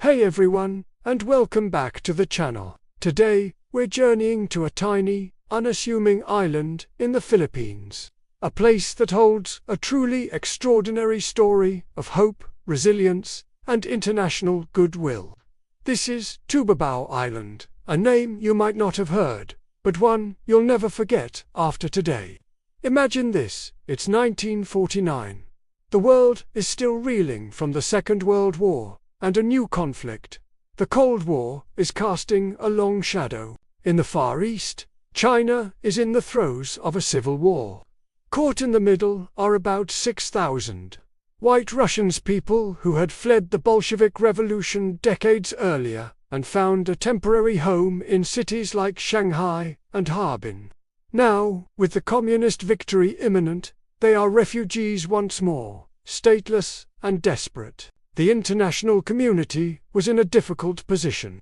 Hey everyone, and welcome back to the channel. Today, we're journeying to a tiny, unassuming island in the Philippines. A place that holds a truly extraordinary story of hope, resilience, and international goodwill. This is Tubabao Island, a name you might not have heard, but one you'll never forget after today. Imagine this, it's 1949. The world is still reeling from the Second World War, and a new conflict, the Cold War, is casting a long shadow. In the Far East, China is in the throes of a civil war. Caught in the middle are about 6,000 white Russians, people who had fled the Bolshevik Revolution decades earlier and found a temporary home in cities like Shanghai and Harbin. Now, with the communist victory imminent, they are refugees once more, stateless and desperate. The international community was in a difficult position.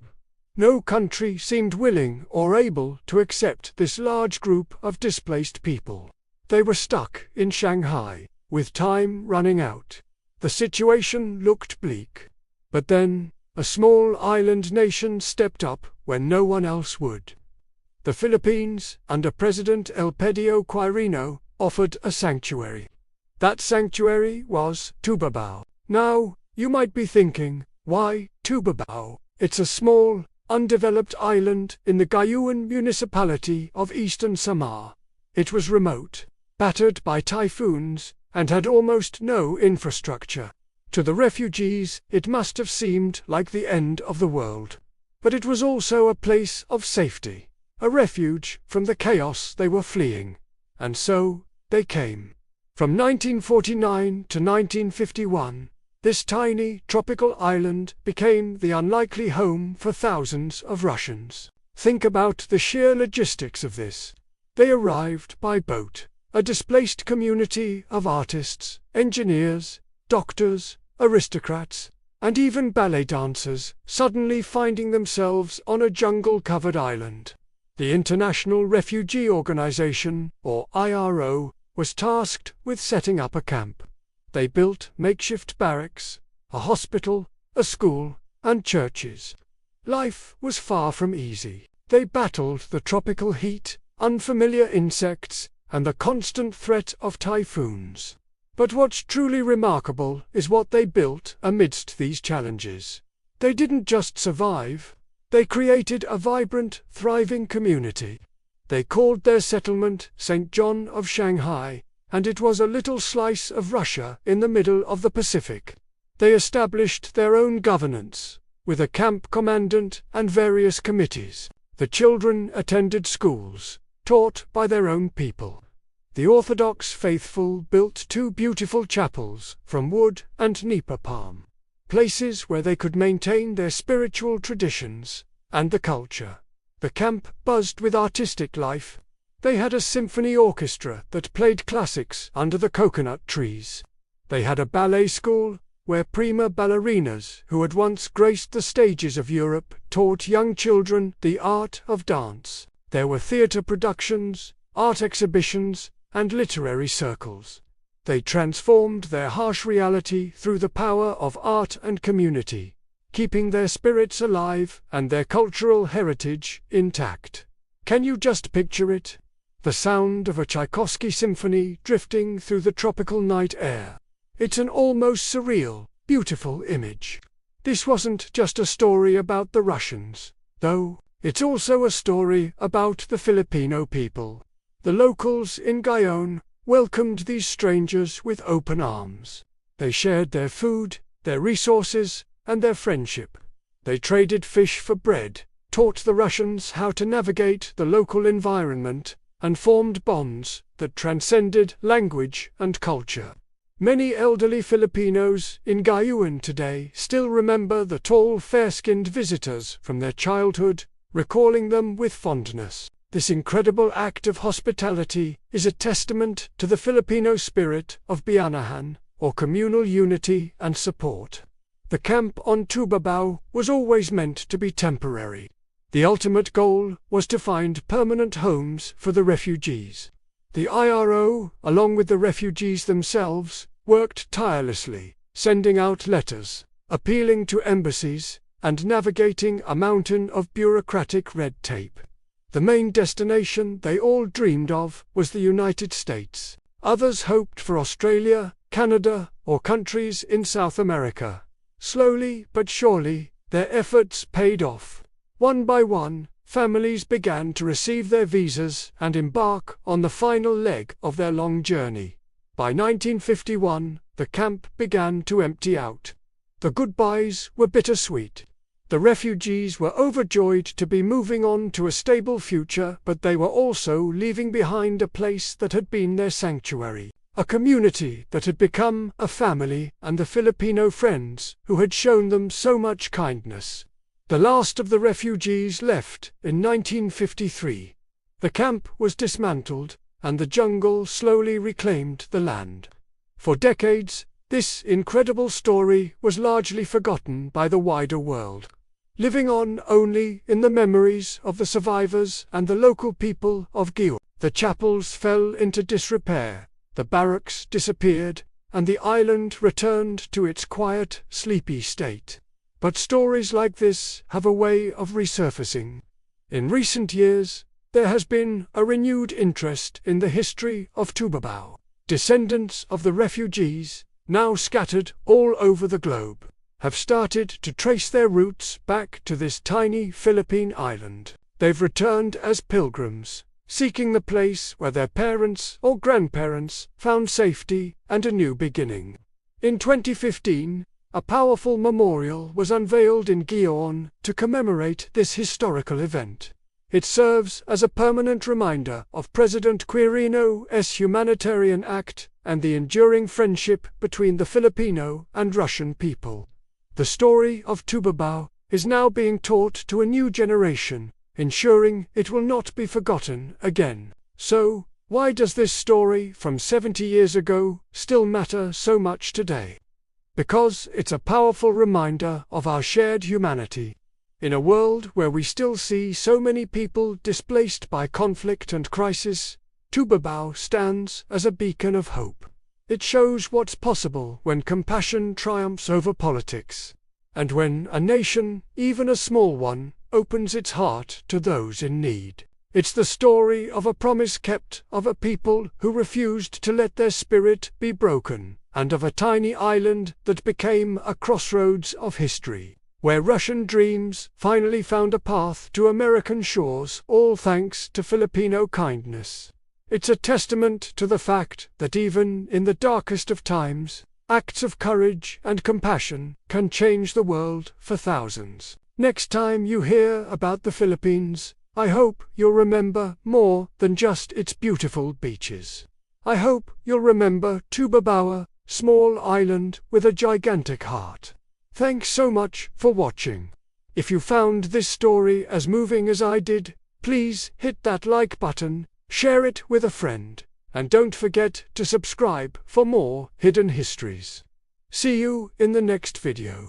No country seemed willing or able to accept this large group of displaced people. They were stuck in Shanghai, with time running out. The situation looked bleak. But then, a small island nation stepped up when no one else would. The Philippines, under President Elpidio Quirino, offered a sanctuary. That sanctuary was Tubabao. Now, you might be thinking, why Tubabao? It's a small, undeveloped island in the Gayuan municipality of Eastern Samar. It was remote, battered by typhoons, and had almost no infrastructure. To the refugees, it must have seemed like the end of the world. But it was also a place of safety, a refuge from the chaos they were fleeing. And so, they came. From 1949 to 1951, this tiny tropical island became the unlikely home for thousands of Russians. Think about the sheer logistics of this. They arrived by boat, a displaced community of artists, engineers, doctors, aristocrats, and even ballet dancers, suddenly finding themselves on a jungle-covered island. The International Refugee Organization, or IRO, was tasked with setting up a camp. They built makeshift barracks, a hospital, a school, and churches. Life was far from easy. They battled the tropical heat, unfamiliar insects, and the constant threat of typhoons. But what's truly remarkable is what they built amidst these challenges. They didn't just survive. They created a vibrant, thriving community. They called their settlement St. John of Shanghai, and it was a little slice of Russia in the middle of the Pacific. They established their own governance, with a camp commandant and various committees. The children attended schools, taught by their own people. The Orthodox faithful built 2 beautiful chapels from wood and nipa palm, places where they could maintain their spiritual traditions and the culture. The camp buzzed with artistic life. They had a symphony orchestra that played classics under the coconut trees. They had a ballet school, where prima ballerinas who had once graced the stages of Europe taught young children the art of dance. There were theater productions, art exhibitions, and literary circles. They transformed their harsh reality through the power of art and community, keeping their spirits alive and their cultural heritage intact. Can you just picture it? The sound of a Tchaikovsky symphony drifting through the tropical night air. It's an almost surreal, beautiful image. This wasn't just a story about the Russians, though. It's also a story about the Filipino people. The locals in Gayon welcomed these strangers with open arms. They shared their food, their resources, and their friendship. They traded fish for bread, taught the Russians how to navigate the local environment, and formed bonds that transcended language and culture. Many elderly Filipinos in Gayuan today still remember the tall, fair-skinned visitors from their childhood, recalling them with fondness. This incredible act of hospitality is a testament to the Filipino spirit of bayanihan, or communal unity and support. The camp on Tubabao was always meant to be temporary. The ultimate goal was to find permanent homes for the refugees. The IRO, along with the refugees themselves, worked tirelessly, sending out letters, appealing to embassies, and navigating a mountain of bureaucratic red tape. The main destination they all dreamed of was the United States. Others hoped for Australia, Canada, or countries in South America. Slowly but surely, their efforts paid off. One by one, families began to receive their visas and embark on the final leg of their long journey. By 1951, the camp began to empty out. The goodbyes were bittersweet. The refugees were overjoyed to be moving on to a stable future, but they were also leaving behind a place that had been their sanctuary, a community that had become a family, and the Filipino friends who had shown them so much kindness. The last of the refugees left in 1953. The camp was dismantled, and the jungle slowly reclaimed the land. For decades, this incredible story was largely forgotten by the wider world, living on only in the memories of the survivors and the local people of Gio. The chapels fell into disrepair, the barracks disappeared, and the island returned to its quiet, sleepy state. But stories like this have a way of resurfacing. In recent years, there has been a renewed interest in the history of Tubabao. Descendants of the refugees, now scattered all over the globe, have started to trace their roots back to this tiny Philippine island. They've returned as pilgrims, seeking the place where their parents or grandparents found safety and a new beginning. In 2015, a powerful memorial was unveiled in Gion to commemorate this historical event. It serves as a permanent reminder of President Quirino's Humanitarian Act and the enduring friendship between the Filipino and Russian people. The story of Tubabao is now being taught to a new generation, ensuring it will not be forgotten again. So, why does this story from 70 years ago still matter so much today? Because it's a powerful reminder of our shared humanity. In a world where we still see so many people displaced by conflict and crisis, Tubabao stands as a beacon of hope. It shows what's possible when compassion triumphs over politics, and when a nation, even a small one, opens its heart to those in need. It's the story of a promise kept, of a people who refused to let their spirit be broken, and of a tiny island that became a crossroads of history, where Russian dreams finally found a path to American shores, all thanks to Filipino kindness. It's a testament to the fact that even in the darkest of times, acts of courage and compassion can change the world for thousands. Next time you hear about the Philippines, I hope you'll remember more than just its beautiful beaches. I hope you'll remember Tubabao, small island with a gigantic heart. Thanks so much for watching. If you found this story as moving as I did, please hit that like button, share it with a friend, and don't forget to subscribe for more hidden histories. See you in the next video.